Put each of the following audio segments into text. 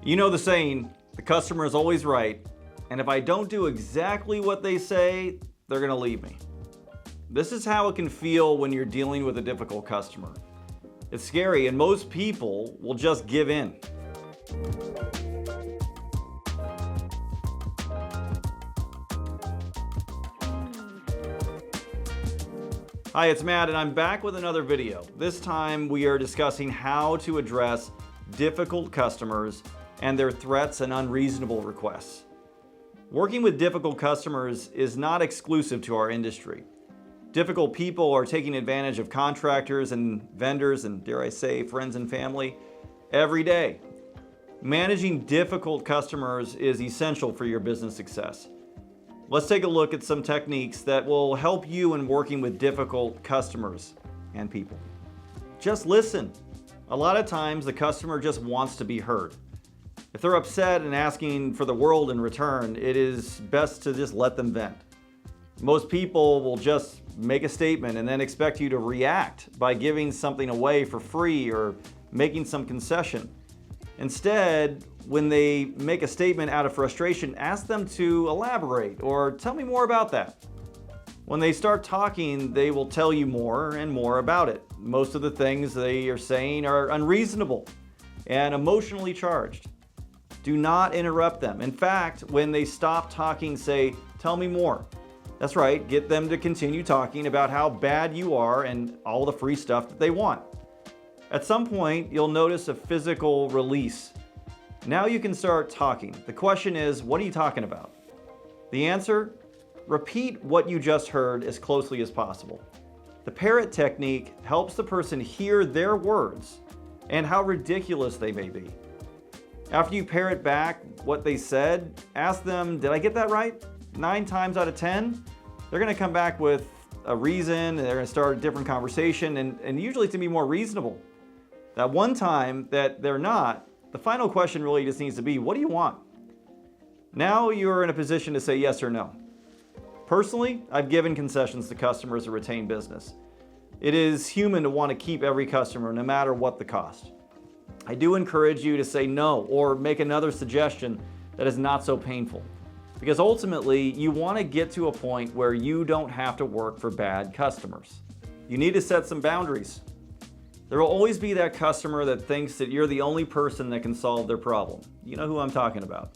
You know the saying, the customer is always right, and if I don't do exactly what they say, they're gonna leave me. This is how it can feel when you're dealing with a difficult customer. It's scary, and most people will just give in. Hi, it's Matt, and I'm back with another video. This time we are discussing how to address difficult customers and their threats and unreasonable requests. Working with difficult customers is not exclusive to our industry. Difficult people are taking advantage of contractors and vendors and, dare I say, friends and family every day. Managing difficult customers is essential for your business success. Let's take a look at some techniques that will help you in working with difficult customers and people. Just listen. A lot of times the customer just wants to be heard. If they're upset and asking for the world in return, it is best to just let them vent. Most people will just make a statement and then expect you to react by giving something away for free or making some concession. Instead, when they make a statement out of frustration, ask them to elaborate or tell me more about that. When they start talking, they will tell you more and more about it. Most of the things they are saying are unreasonable and emotionally charged. Do not interrupt them. In fact, when they stop talking, say, "Tell me more." That's right, get them to continue talking about how bad you are and all the free stuff that they want. At some point, you'll notice a physical release. Now you can start talking. The question is, what are you talking about? The answer? Repeat what you just heard as closely as possible. The parrot technique helps the person hear their words and how ridiculous they may be. After you parrot back what they said, ask them, did I get that right? 9 times out of 10, they're gonna come back with a reason, and they're gonna start a different conversation, and usually it's gonna be more reasonable. That one time that they're not, the final question really just needs to be, what do you want? Now you're in a position to say yes or no. Personally, I've given concessions to customers to retain business. It is human to want to keep every customer no matter what the cost. I do encourage you to say no or make another suggestion that is not so painful. Because ultimately, you want to get to a point where you don't have to work for bad customers. You need to set some boundaries. There will always be that customer that thinks that you're the only person that can solve their problem. You know who I'm talking about.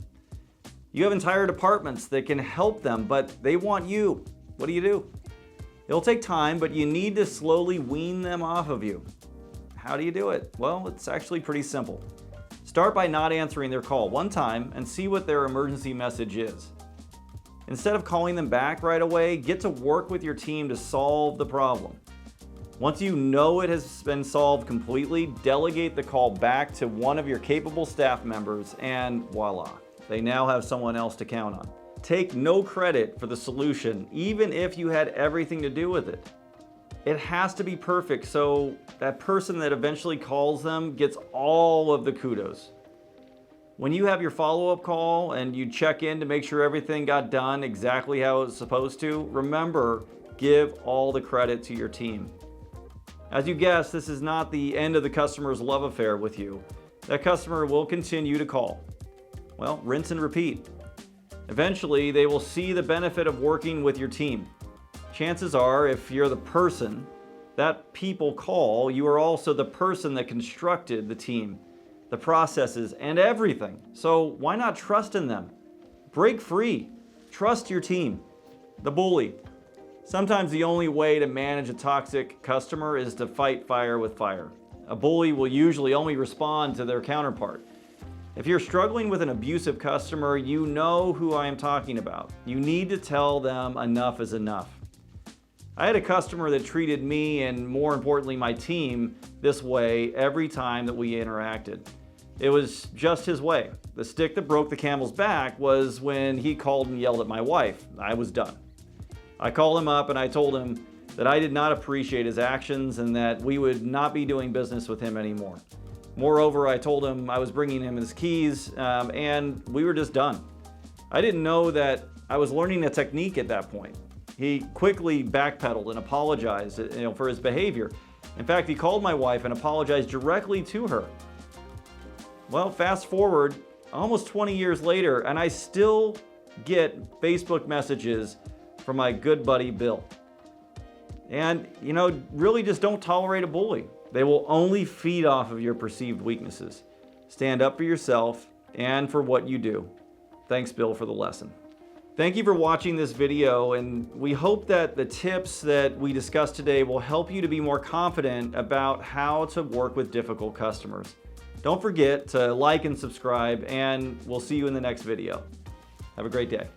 You have entire departments that can help them, but they want you. What do? It'll take time, but you need to slowly wean them off of you. How do you do it? Well, it's actually pretty simple. Start by not answering their call one time and see what their emergency message is. Instead of calling them back right away, get to work with your team to solve the problem. Once you know it has been solved completely, delegate the call back to one of your capable staff members, and voila, they now have someone else to count on. Take no credit for the solution, even if you had everything to do with it. It has to be perfect so that person that eventually calls them gets all of the kudos. When you have your follow-up call and you check in to make sure everything got done exactly how it was supposed to, remember, give all the credit to your team. As you guessed, this is not the end of the customer's love affair with you. That customer will continue to call. Well, rinse and repeat. Eventually, they will see the benefit of working with your team. Chances are, if you're the person that people call, you are also the person that constructed the team, the processes, and everything. So why not trust in them? Break free. Trust your team. The bully. Sometimes the only way to manage a toxic customer is to fight fire with fire. A bully will usually only respond to their counterpart. If you're struggling with an abusive customer, you know who I am talking about. You need to tell them enough is enough. I had a customer that treated me, and more importantly my team, this way every time that we interacted. It was just his way. The stick that broke the camel's back was when he called and yelled at my wife. I was done. I called him up and I told him that I did not appreciate his actions and that we would not be doing business with him anymore. Moreover, I told him I was bringing him his keys and we were just done. I didn't know that I was learning a technique at that point. He quickly backpedaled and apologized, for his behavior. In fact, he called my wife and apologized directly to her. Well, fast forward, almost 20 years later, and I still get Facebook messages from my good buddy Bill. And, you know, really just don't tolerate a bully. They will only feed off of your perceived weaknesses. Stand up for yourself and for what you do. Thanks, Bill, for the lesson. Thank you for watching this video, and we hope that the tips that we discussed today will help you to be more confident about how to work with difficult customers. Don't forget to like and subscribe, and we'll see you in the next video. Have a great day.